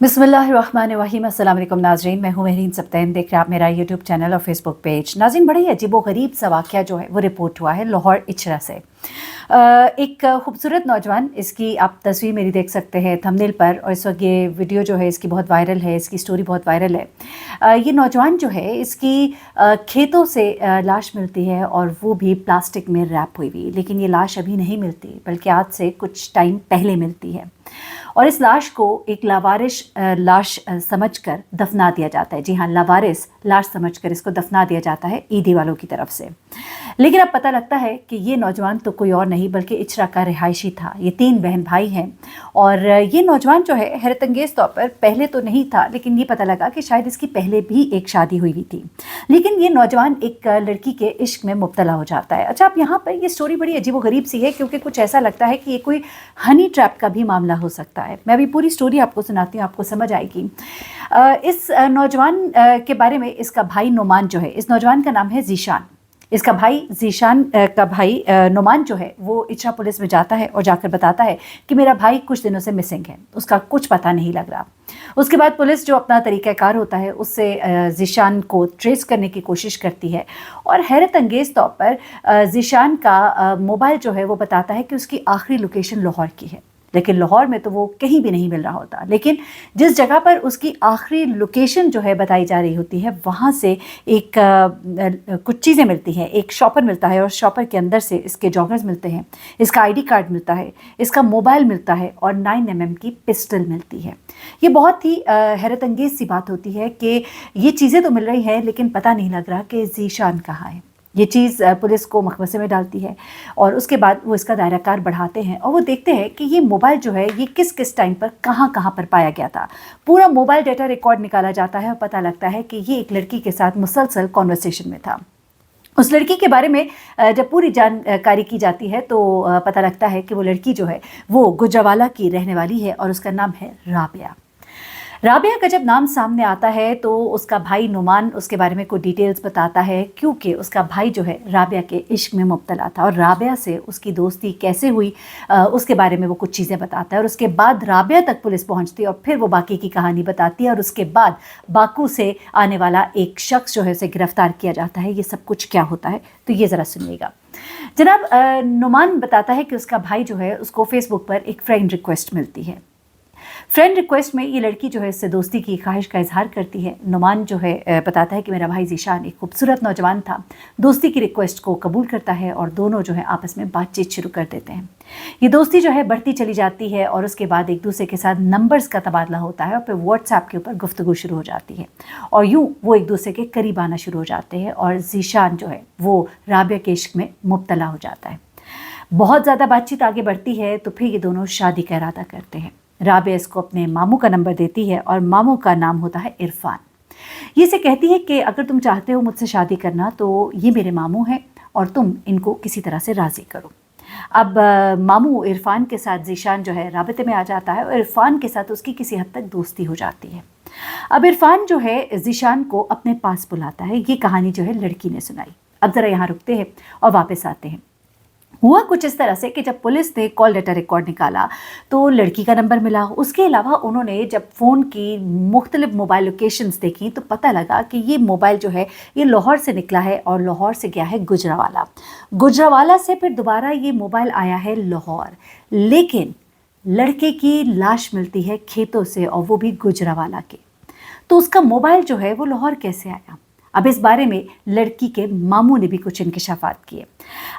बिस्मिल्लाहिर्रहमानिर्रहीम। अस्सलाम वालेकुम नाज़रीन, मैं हूँ महरीन सब्तैन। देख रहे हैं आप मेरा यूट्यूब चैनल और फेसबुक पेज। नाज़रीन, बड़ा ही अजीबोगरीब सा वाक़या जो है वो रिपोर्ट हुआ है लाहौर इचरा से। एक खूबसूरत नौजवान, इसकी आप तस्वीर मेरी देख सकते हैं थंबनेल पर, और इस वक्त ये वीडियो जो है इसकी बहुत वायरल है, इसकी स्टोरी बहुत वायरल है। ये नौजवान जो है इसकी खेतों से लाश मिलती है, और वो भी प्लास्टिक में रैप हुई हुई। लेकिन ये लाश अभी नहीं मिलती, बल्कि आज से कुछ टाइम पहले मिलती है, और इस लाश को एक लावारिस लाश समझकर दफना दिया जाता है। जी हाँ, लावारिस लाश समझकर इसको दफना दिया जाता है ईदी वालों की तरफ से। लेकिन अब पता लगता है कि ये नौजवान तो कोई और नहीं बल्कि इचरा का रिहायशी था। ये 3 बहन भाई हैं, और ये नौजवान जो है हैरत अंगेज़ तौर पर पहले तो नहीं था, लेकिन ये पता लगा कि शायद इसकी पहले भी एक शादी हुई हुई थी। लेकिन ये नौजवान एक लड़की के इश्क में मुब्तला हो जाता है। अच्छा, अब यहाँ पर ये स्टोरी बड़ी अजीबोगरीब सी है, क्योंकि कुछ ऐसा लगता है कि ये कोई हनी ट्रैप का भी मामला हो सकता है। मैं अभी पूरी स्टोरी आपको सुनाती हूँ, आपको समझ आएगी। इस नौजवान के बारे में, इसका भाई नुमान जो है, इस नौजवान का नाम है ज़ीशान। इसका भाई ज़ीशान का भाई नुमान जो है वो इचरा पुलिस में जाता है और जाकर बताता है कि मेरा भाई कुछ दिनों से मिसिंग है, उसका कुछ पता नहीं लग रहा। उसके बाद पुलिस जो अपना तरीक़ाकार होता है उससे ज़ीशान को ट्रेस करने की कोशिश करती है, और हैरत अंगेज़ तौर पर ज़ीशान का मोबाइल जो है वो बताता है कि उसकी आखिरी लोकेशन लाहौर की है। लेकिन लाहौर में तो वो कहीं भी नहीं मिल रहा होता। लेकिन जिस जगह पर उसकी आखिरी लोकेशन जो है बताई जा रही होती है, वहाँ से एक कुछ चीज़ें मिलती हैं। एक शॉपर मिलता है, और शॉपर के अंदर से इसके जॉगर्स मिलते हैं, इसका आईडी कार्ड मिलता है, इसका मोबाइल मिलता है, और 9mm की पिस्टल मिलती है। ये बहुत ही हैरत अंगेज़ सी बात होती है कि ये चीज़ें तो मिल रही हैं, लेकिन पता नहीं लग रहा कि ज़ीशान कहाँ है। ये चीज़ पुलिस को मखमसे में डालती है, और उसके बाद वो इसका दायरा कार बढ़ाते हैं, और वो देखते हैं कि ये मोबाइल जो है ये किस किस टाइम पर कहाँ पर पाया गया था। पूरा मोबाइल डेटा रिकॉर्ड निकाला जाता है, और पता लगता है कि ये एक लड़की के साथ मुसलसल कॉन्वर्सेशन में था। उस लड़की के बारे में जब पूरी जानकारी की जाती है तो पता लगता है कि वो लड़की जो है वो गुजरावाला की रहने वाली है, और उसका नाम है राबिया। राबिया का जब नाम सामने आता है तो उसका भाई नुमान उसके बारे में कुछ डिटेल्स बताता है, क्योंकि उसका भाई जो है राबिया के इश्क में मुब्तला था, और राबिया से उसकी दोस्ती कैसे हुई उसके बारे में वो कुछ चीज़ें बताता है। और उसके बाद राबिया तक पुलिस पहुंचती है, और फिर वो बाकी की कहानी बताती है, और उसके बाद बाकू से आने वाला एक शख्स जो है उसे गिरफ्तार किया जाता है। ये सब कुछ क्या होता है तो ये ज़रा सुनिएगा। जनाब, नुमान बताता है कि उसका भाई जो है उसको फेसबुक पर एक फ्रेंड रिक्वेस्ट मिलती है। फ्रेंड रिक्वेस्ट में ये लड़की जो है इससे दोस्ती की ख्वाहिश का इजहार करती है। नुमान जो है बताता है कि मेरा भाई ज़ीशान एक खूबसूरत नौजवान था, दोस्ती की रिक्वेस्ट को कबूल करता है, और दोनों जो है आपस में बातचीत शुरू कर देते हैं। ये दोस्ती जो है बढ़ती चली जाती है, और उसके बाद एक दूसरे के साथ नंबर्स का तबादला होता है, और फिर व्हाट्सएप के ऊपर गुफ्तगू शुरू हो जाती है, और यूँ वो एक दूसरे के करीब आना शुरू हो जाते हैं, और ज़ीशान जो है वो राबिया के इश्क में मुब्तला हो जाता है। बहुत ज़्यादा बातचीत आगे बढ़ती है, तो फिर ये दोनों शादी का इरादा करते हैं। राबिया इसको अपने मामू का नंबर देती है, और मामू का नाम होता है इरफान। ये से कहती है कि अगर तुम चाहते हो मुझसे शादी करना तो ये मेरे मामू हैं, और तुम इनको किसी तरह से राज़ी करो। अब मामू इरफान के साथ ज़ीशान जो है राबते में आ जाता है, और इरफान के साथ उसकी किसी हद तक दोस्ती हो जाती है। अब इरफान जो है ज़ीशान को अपने पास बुलाता है। ये कहानी जो है लड़की ने सुनाई। अब ज़रा यहाँ रुकते हैं और वापस आते हैं। हुआ कुछ इस तरह से कि जब पुलिस ने कॉल डेटा रिकॉर्ड निकाला तो लड़की का नंबर मिला। उसके अलावा उन्होंने जब फ़ोन की मुख्तलिफ मोबाइल लोकेशंस देखी तो पता लगा कि ये मोबाइल जो है ये लाहौर से निकला है, और लाहौर से गया है गुजरावाला। गुजरावाला से फिर दोबारा ये मोबाइल आया है लाहौर, लेकिन लड़के की लाश मिलती है खेतों से, और वो भी गुजरावाला के। तो उसका मोबाइल जो है वो लाहौर कैसे आया? अब इस बारे में लड़की के मामू ने भी कुछ इंकशाफात किए।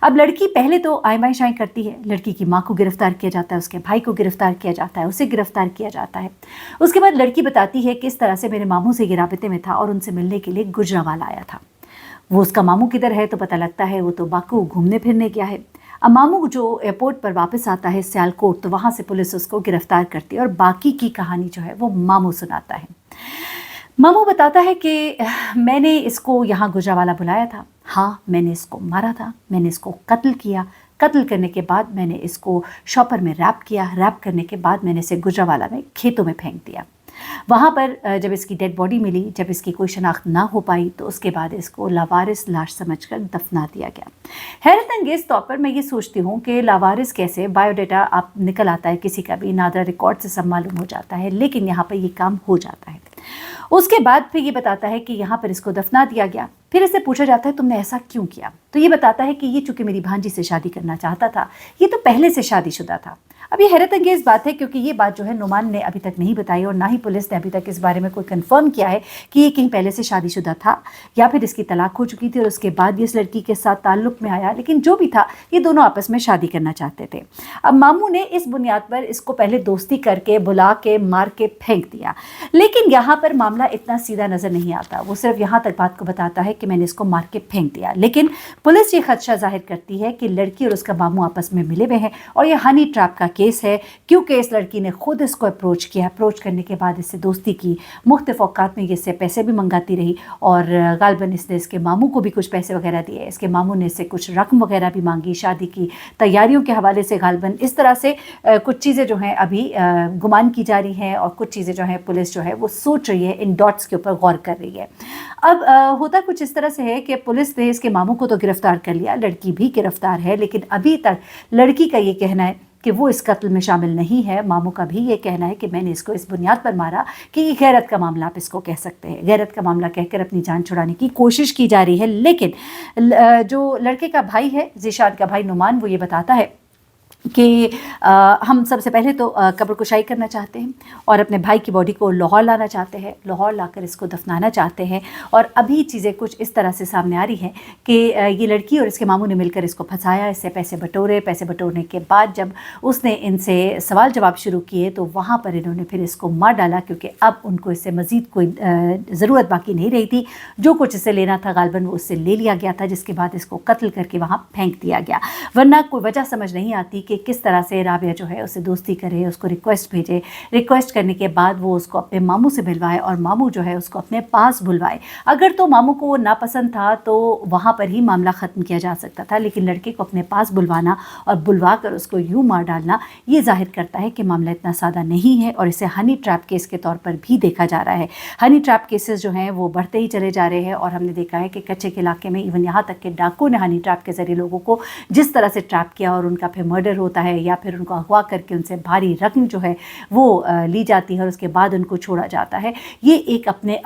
अब लड़की पहले तो आयमाई शाई करती है। लड़की की माँ को गिरफ्तार किया जाता है, उसके भाई को गिरफ्तार किया जाता है, उसे गिरफ्तार किया जाता है। उसके बाद लड़की बताती है कि इस तरह से मेरे मामू से ये राबते में था, और उनसे मिलने के लिए गुजरावाला आया था। वो उसका मामू किधर है तो पता लगता है वो तो बाकू घूमने फिरने गया है। अब मामू जो एयरपोर्ट पर वापस आता है सियालकोट, तो वहाँ से पुलिस उसको गिरफ्तार करती है, और बाकी की कहानी जो है वो मामू सुनाता है। मामू बताता है कि मैंने इसको यहाँ गुजरावाला बुलाया था, हाँ मैंने इसको मारा था, मैंने इसको कत्ल किया, कत्ल करने के बाद मैंने इसको शॉपर में रैप किया, रैप करने के बाद मैंने इसे गुजरावाला में खेतों में फेंक दिया। वहाँ पर जब इसकी डेड बॉडी मिली, जब इसकी कोई शनाख्त ना हो पाई, तो उसके बाद इसको लावारिस लाश समझकर दफना दिया गया। हैरत अंगेज़ तौर पर मैं ये सोचती हूँ कि लावारिस कैसे, बायोडाटा आप निकल आता है किसी का भी, नादरा रिकॉर्ड से सब मालूम हो जाता है, लेकिन यहाँ पर ये काम हो जाता है। उसके बाद फिर ये बताता है कि यहाँ पर इसको दफना दिया गया। फिर इससे पूछा जाता है तुमने ऐसा क्यों किया, तो ये बताता है कि ये चूंकि मेरी भांजी से शादी करना चाहता था, ये तो पहले से शादीशुदा था। अब ये हैरत अंगेज़ बात है क्योंकि ये बात जो है नुमान ने अभी तक नहीं बताई और ना ही पुलिस ने अभी तक इस बारे में कोई कंफर्म किया है कि ये कहीं पहले से शादीशुदा था या फिर इसकी तलाक हो चुकी थी और उसके बाद ये इस लड़की के साथ ताल्लुक में आया। लेकिन जो भी था, ये दोनों आपस में शादी करना चाहते थे। अब मामू ने इस बुनियाद पर इसको पहले दोस्ती करके, बुला के, मार के फेंक दिया। लेकिन यहाँ पर मामला इतना सीधा नज़र नहीं आता। वो सिर्फ यहाँ तक बात को बताता है कि मैंने इसको मार के फेंक दिया। लेकिन पुलिस ये खदशा जाहिर करती है कि लड़की और उसका मामू आपस में मिले हुए हैं और ये हनी ट्रैप का केस है, क्योंकि इस लड़की ने खुद इसको अप्रोच किया। अप्रोच करने के बाद इससे दोस्ती की, मुख्तलिफ औकात में ये इससे पैसे भी मंगाती रही और गालबन इसने इसके मामू को भी कुछ पैसे वगैरह दिए। इसके मामू ने इससे कुछ रकम वगैरह भी मांगी शादी की तैयारियों के हवाले से। गालबन इस तरह से कुछ चीज़ें जो हैं अभी गुमान की जा रही हैं और कुछ चीज़ें जो हैं पुलिस जो है वो सोच रही है, इन डॉट्स के ऊपर गौर कर रही है। अब होता कुछ इस तरह से है कि पुलिस ने इसके मामू को तो गिरफ्तार कर लिया, लड़की भी गिरफ्तार है, लेकिन अभी तक लड़की का ये कहना है कि वो इस कत्ल में शामिल नहीं है। मामू का भी ये कहना है कि मैंने इसको इस बुनियाद पर मारा कि ये गैरत का मामला आप इसको कह सकते हैं, गैरत का मामला कहकर अपनी जान छुड़ाने की कोशिश की जा रही है। लेकिन जो लड़के का भाई है, ज़ीशान का भाई नुमान, वो ये बताता है कि हम सबसे पहले तो कब्र कुशाई करना चाहते हैं और अपने भाई की बॉडी को लाहौर लाना चाहते हैं, लाहौर लाकर इसको दफनाना चाहते हैं। और अभी चीज़ें कुछ इस तरह से सामने आ रही हैं कि ये लड़की और इसके मामू ने मिलकर इसको फंसाया, इससे पैसे बटोरे। पैसे बटोरने के बाद जब उसने इनसे सवाल जवाब शुरू किए तो वहाँ पर इन्होंने फिर इसको मार डाला, क्योंकि अब उनको इससे मज़ीद कोई ज़रूरत बाकी नहीं रही थी। जो कुछ इससे लेना था गालबन वो उससे ले लिया गया था, जिसके बाद इसको कत्ल करके वहाँ फेंक दिया गया। वरना कोई वजह समझ नहीं आती कि किस तरह से राबिया जो है उससे दोस्ती करे, उसको रिक्वेस्ट भेजे, रिक्वेस्ट करने के बाद वो उसको अपने मामू से मिलवाए और मामू जो है उसको अपने पास बुलवाए। अगर तो मामू को वो नापसंद था तो वहाँ पर ही मामला ख़त्म किया जा सकता था, लेकिन लड़के को अपने पास बुलवाना और बुलवा कर उसको यूँ मार डालना, ये जाहिर करता है कि मामला इतना सादा नहीं है और इसे हनी ट्रैप केस के तौर पर भी देखा जा रहा है। हनी ट्रैप केसेस जो हैं वो बढ़ते ही चले जा रहे हैं और हमने देखा है कि कच्चे के इलाके में इवन यहाँ तक कि डाकू ने हनी ट्रैप के ज़रिए लोगों को जिस तरह से ट्रैप किया और उनका फिर मर्डर होता है या फिर उनको अगवा करके उनसे भारी रकम जो है वो ली जाती है और उसके बाद उनको छोड़ा जाता है। ये एक अपने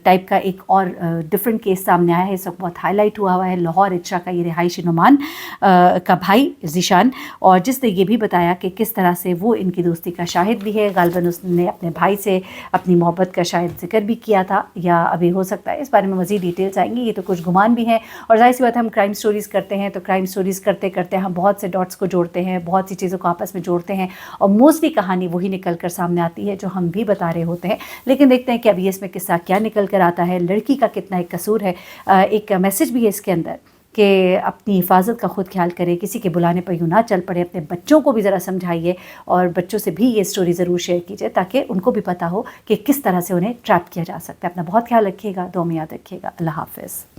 टाइप का एक और डिफरेंट केस सामने आया है, इस वक्त बहुत हाईलाइट हुआ है। लाहौर इचरा का ये रिहायशी नुमान का भाई ज़ीशान, और जिसने ये भी बताया कि किस तरह से वो इनकी दोस्ती का शाहिद भी है। गालबन उसने अपने भाई से अपनी मोहब्बत का शायद जिक्र भी किया था, या अभी हो सकता है, इस बारे में मज़ीद डिटेल्स आएंगी। ये तो कुछ गुमान भी हैं और जाहिर सी बात है हम क्राइम स्टोरीज़ करते हैं तो क्राइम स्टोरीज़ करते करते हम बहुत से डॉट्स को जोड़ते हैं, बहुत सी चीज़ों को आपस में जोड़ते हैं और मोस्टली कहानी वही निकल कर सामने आती है जो हम भी बता रहे होते हैं। लेकिन देखते हैं कि अभी इसमें किस्सा क्या निकल कर आता है, लड़की का कितना एक कसूर है। एक मैसेज भी है इसके अंदर कि अपनी हिफाजत का खुद ख्याल करें, किसी के बुलाने पर यूँ ना चल पड़े, अपने बच्चों को भी ज़रा समझाइए और बच्चों से भी ये स्टोरी ज़रूर शेयर कीजिए ताकि उनको भी पता हो कि किस तरह से उन्हें ट्रैप किया जा सकता है। अपना बहुत ख्याल रखिएगा, दुआ में याद रखिएगा। अल्लाह हाफ़िज़।